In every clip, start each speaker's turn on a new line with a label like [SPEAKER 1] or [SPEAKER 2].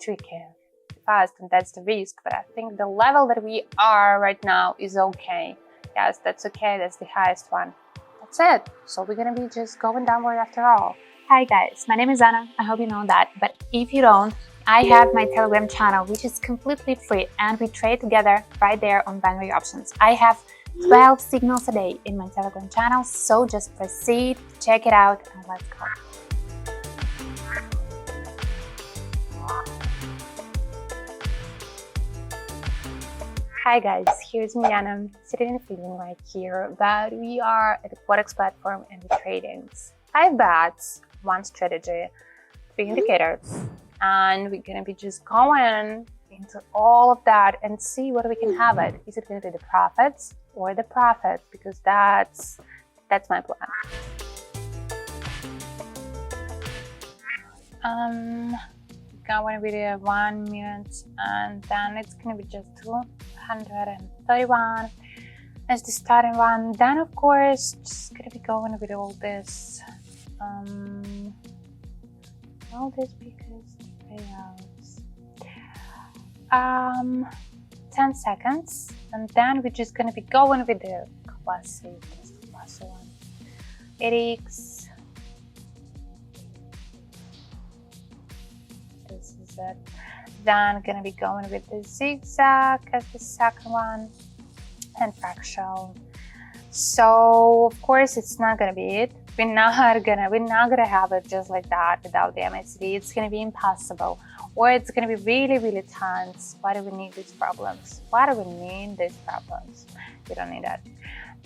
[SPEAKER 1] tricky, fast, and that's the risk. But I think the level that we are right now is okay. Yes, that's okay. That's the highest one. That's it. So we're gonna be just going downward after all. Hi guys, my name is Anna. I hope you know that. But if you don't, I have my Telegram channel, which is completely free, and we trade together right there on binary options. I have 12 signals a day in my Telegram channel, so just proceed, check it out, and let's go. Hi guys, here's me, Anna, sitting in the feeling right here, but we are at the Quotex platform and we're trading 5 bets, 1 strategy, 3 indicators, and we're gonna be just going into all of that and see what we can have it. Is it gonna be the profits or the profit? Because that's my plan. Going with 1 minute, and then it's gonna be just 231 as the starting one. Then of course just gonna be going with all this because payouts 10 seconds, and then we're just gonna be going with the classic one, iqcent. This is it. Then gonna be going with the zigzag as the second one, and fractal. So of course it's not gonna be it. We're not gonna have it just like that without the MACD. It's gonna be impossible, or it's gonna be really tense. Why do we need these problems? Why do we need these problems? We don't need that.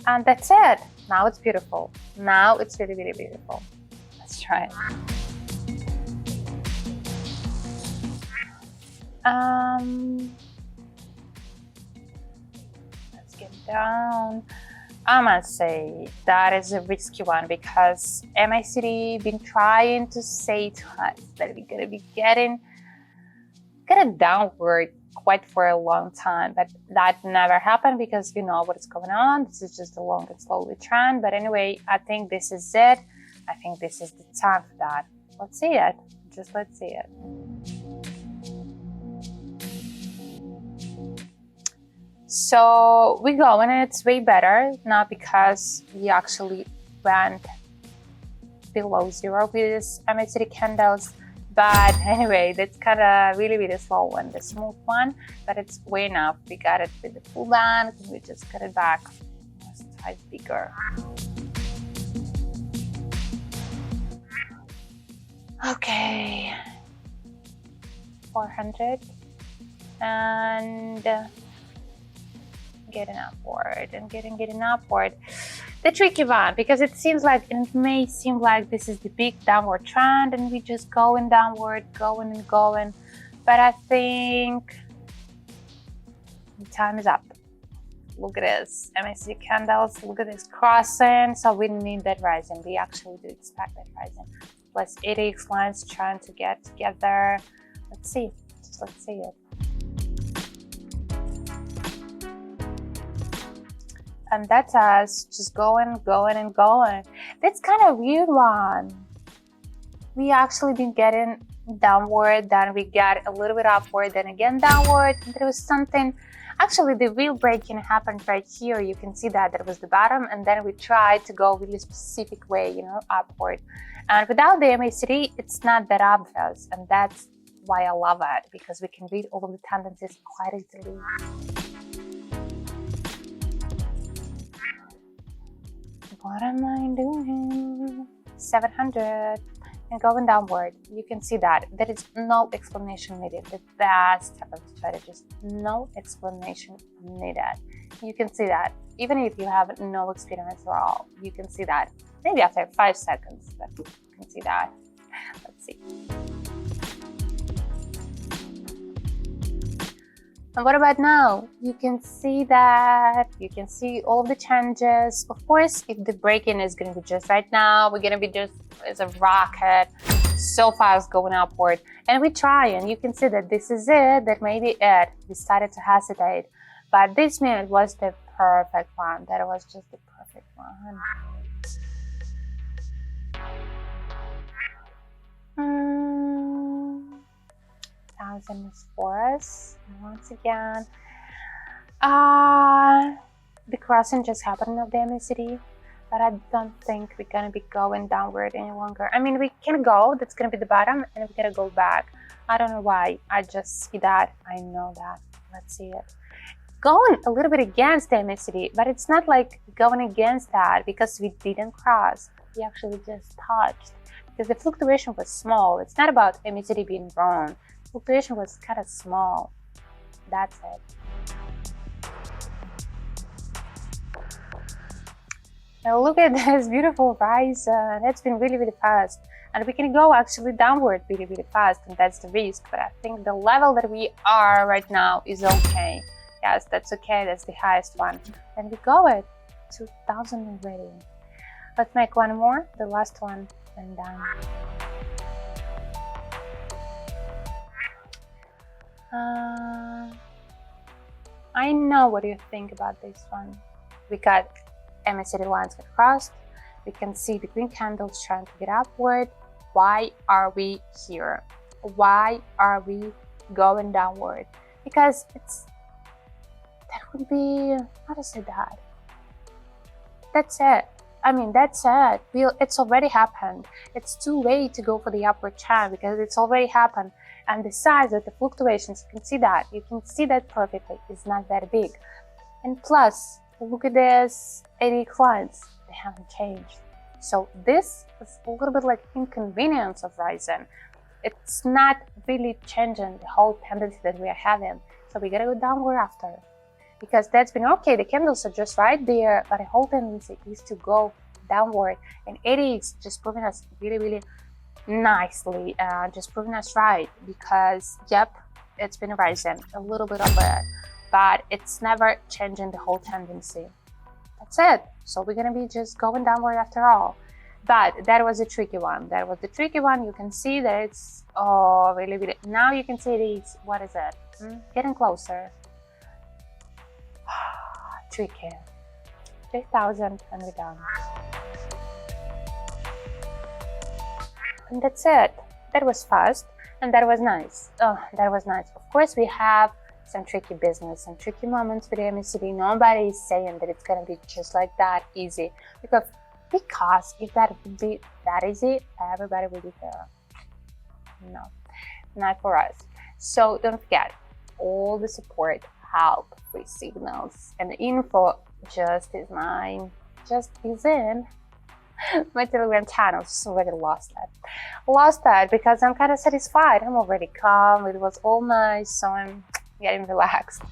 [SPEAKER 1] And that's it. Now it's beautiful. Now it's really beautiful. Let's try it. Let's get down. I must say that is a risky one, because MACD been trying to say to us that we're gonna be getting downward quite for a long time, but that never happened because we know what's going on. This is just a long and slowly trend. But anyway, I think this is it. I think this is the time for that. Let's see it. Just let's see it. So we're going, it's way better now because we actually went below 0 with this MACD candles. But anyway, that's kind of really slow one, the smooth one, but it's way enough. We got it with the full band, and we just cut it back. Let's try it bigger. Okay, 400, and getting upward and getting upward. The tricky one, because it may seem like this is the big downward trend and we just going downward, going, but I think the time is up. Look at this MACD candles, look at this crossing. So we need that rising. We actually do expect that rising. Plus 80x lines trying to get together. Let's see it. And that's us just going. That's kind of weird one. We actually been getting downward, then we got a little bit upward, then again downward. And there was something, actually the real breaking happened right here. You can see that was the bottom, and then we tried to go really specific way, upward. And without the MACD, it's not that obvious, and that's why I love it, because we can read all of the tendencies quite easily. What am I doing? 700 and going downward. You can see that there is no explanation needed. The best type of strategist, no explanation needed. You can see that even if you have no experience at all. You can see that maybe after 5 seconds, but you can see that. Let's see. And what about now? You can see that, you can see all the changes. Of course, if the break-in is going to be just right now, we're going to be just as a rocket, so fast going upward. And we try, and you can see that this is it, that maybe it. We started to hesitate. But this minute was the perfect one. That was just the perfect one. 30,000 is for us. And once again, the crossing just happened of the MACD, but I don't think we're gonna be going downward any longer. I mean, we can go, that's gonna be the bottom, and we're gonna go back. I don't know why, I just see that, I know that. Let's see it. Going a little bit against the MACD, but it's not like going against that because we didn't cross. We actually just touched because the fluctuation was small. It's not about MACD being wrong. Fluctuation was kind of small. That's it. Now look at this beautiful rise. That's been really, really fast. And we can go actually downward really, really fast, and that's the risk. But I think the level that we are right now is okay. Yes, that's okay. That's the highest one. And we go at 2,000 already. Let's make one more, the last one, and done. I know what you think about this one. We got MACD lines get crossed. We can see the green candles trying to get upward. Why are we here? Why are we going downward? Because that would be, how to say that? That's it. I mean, that's it. It's already happened. It's too late to go for the upward trend because it's already happened. And the size of the fluctuations, you can see that. You can see that perfectly. It's not that big. And plus, look at this 80 clients. They haven't changed. So this is a little bit like inconvenience of rising. It's not really changing the whole tendency that we are having. So we gotta go downward after. Because that's been okay, the candles are just right there, but the whole tendency is to go downward. And 80 is just proving us really, really nicely, just proving us right. Because, yep, it's been rising a little bit of it, but it's never changing the whole tendency. That's it. So we're gonna be just going downward after all. But that was a tricky one. That was the tricky one. You can see that it's, oh, really, really, now you can see it is, what is it? Getting closer. Tricky. 3,000 and we're done. And that's it. That was fast and that was nice. Oh, that was nice. Of course, we have some tricky business, some tricky moments with the MACD. Nobody is saying that it's gonna be just like that easy. Because if that would be that easy, everybody would be there. No, not for us. So don't forget, all the support, help, free signals, and info just is mine. Just is in my Telegram channel. Just already lost that because I'm kind of satisfied. I'm already calm. It was all nice, so I'm getting relaxed.